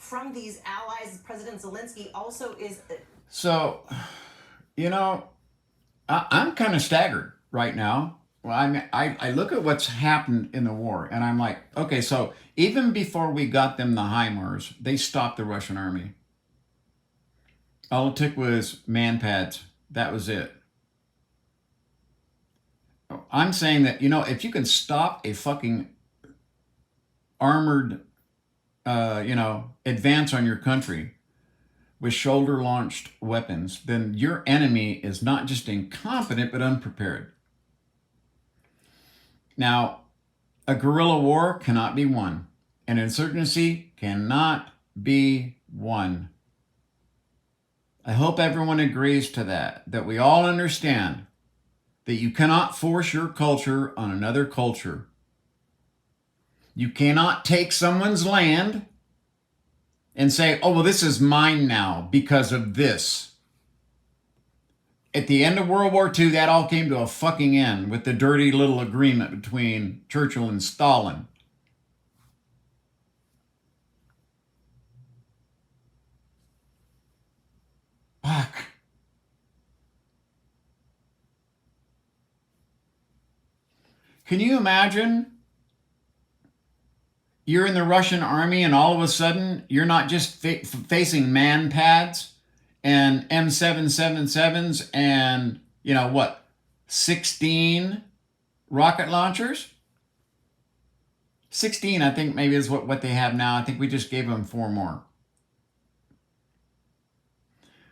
from these allies. President Zelensky also is. So, you know, I'm kind of staggered right now. Well, I look at what's happened in the war, and I'm like, okay, so even before we got them the HIMARS, they stopped the Russian army. All it took was man pads. That was it. I'm saying that, if you can stop a fucking armored, advance on your country with shoulder launched weapons, then your enemy is not just incompetent, but unprepared. Now, a guerrilla war cannot be won. An insurgency cannot be won. I hope everyone agrees to that we all understand that you cannot force your culture on another culture. You cannot take someone's land and say, oh, well, this is mine now because of this. At the end of World War II, that all came to a fucking end with the dirty little agreement between Churchill and Stalin. Fuck. Can you imagine? You're in the Russian army, and all of a sudden, you're not just facing man pads and M777s and, 16 rocket launchers? 16, I think, maybe is what they have now. I think we just gave them 4 more.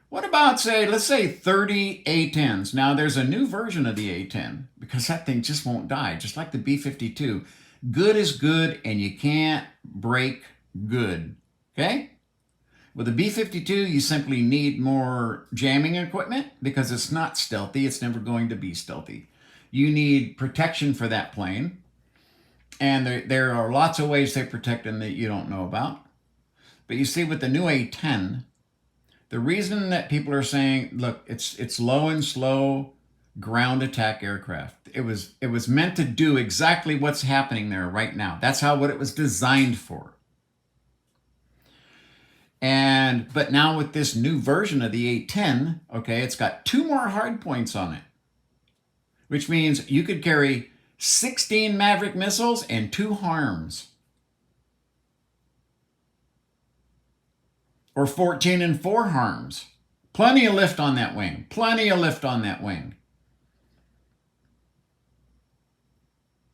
What about, let's say 30 A-10s? Now, there's a new version of the A-10 because that thing just won't die, just like the B-52. Good is good, and you can't break good. Okay? With the B-52, you simply need more jamming equipment because it's not stealthy. It's never going to be stealthy. You need protection for that plane, and there are lots of ways they protect them that you don't know about. But you see, with the new A-10, the reason that people are saying, look, it's low and slow ground attack aircraft. It was meant to do exactly what's happening there right now. That's what it was designed for. But now with this new version of the A-10, okay, it's got 2 more hard points on it, which means you could carry 16 Maverick missiles and 2 HARMs. Or 14 and 4 HARMs. Plenty of lift on that wing. Plenty of lift on that wing.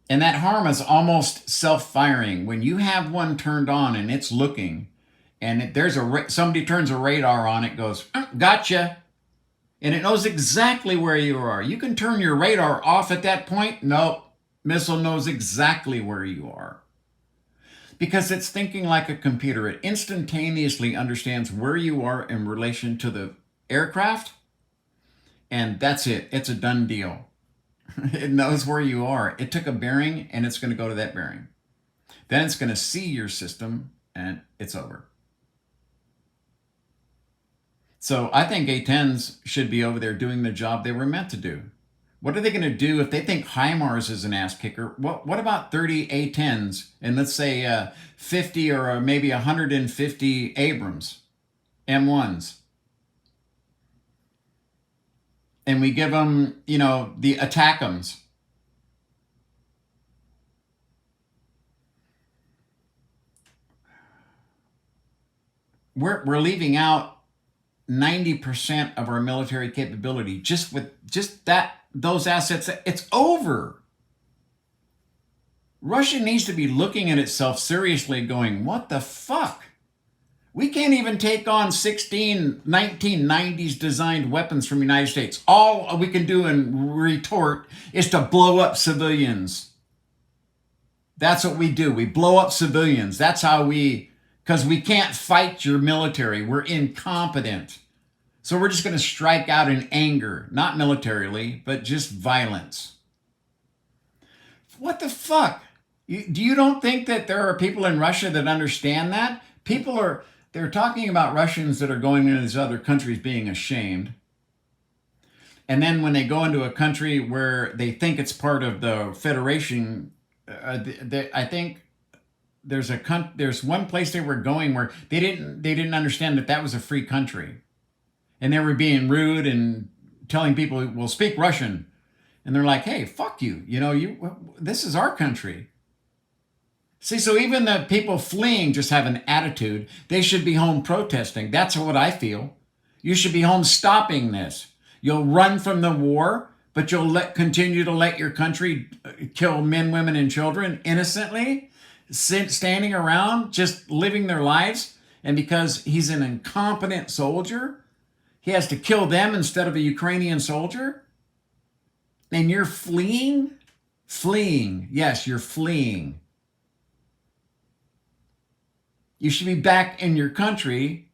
And that HARM is almost self-firing. When you have one turned on and it's looking, and somebody turns a radar on, it goes, gotcha. And it knows exactly where you are. You can turn your radar off at that point. Nope. Missile knows exactly where you are. Because it's thinking like a computer. It instantaneously understands where you are in relation to the aircraft. And that's it. It's a done deal. It knows where you are. It took a bearing, and it's going to go to that bearing. Then it's going to see your system, and it's over. So I think A-10s should be over there doing the job they were meant to do. What are they going to do if they think HIMARS is an ass kicker? What about 30 A-10s and let's say 50 or maybe 150 Abrams M1s? And we give them, the ATACMs. We're leaving out 90% of our military capability just with those assets. It's over. Russia needs to be looking at itself seriously, going, what the fuck? We can't even take on 16 1990s designed weapons from the United States. All we can do in retort is to blow up civilians. That's what we do. We blow up civilians. That's how because we can't fight your military. We're incompetent. So we're just going to strike out in anger, not militarily, but just violence. What the fuck? You don't think that there are people in Russia that understand that? They're talking about Russians that are going into these other countries being ashamed. And then when they go into a country where they think it's part of the Federation, I think there's one place they were going where they didn't understand that was a free country, and they were being rude and telling people, "Well, speak Russian," and they're like, "Hey, fuck you! This is our country." See, so even the people fleeing just have an attitude. They should be home protesting. That's what I feel. You should be home stopping this. You'll run from the war, but you'll continue to let your country kill men, women, and children innocently, standing around just living their lives. And because he's an incompetent soldier, he has to kill them instead of a Ukrainian soldier. And you're fleeing? Fleeing. Yes, you're fleeing. You should be back in your country,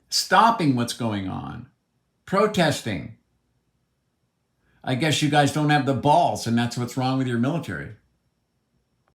stopping what's going on, protesting. I guess you guys don't have the balls, and that's what's wrong with your military.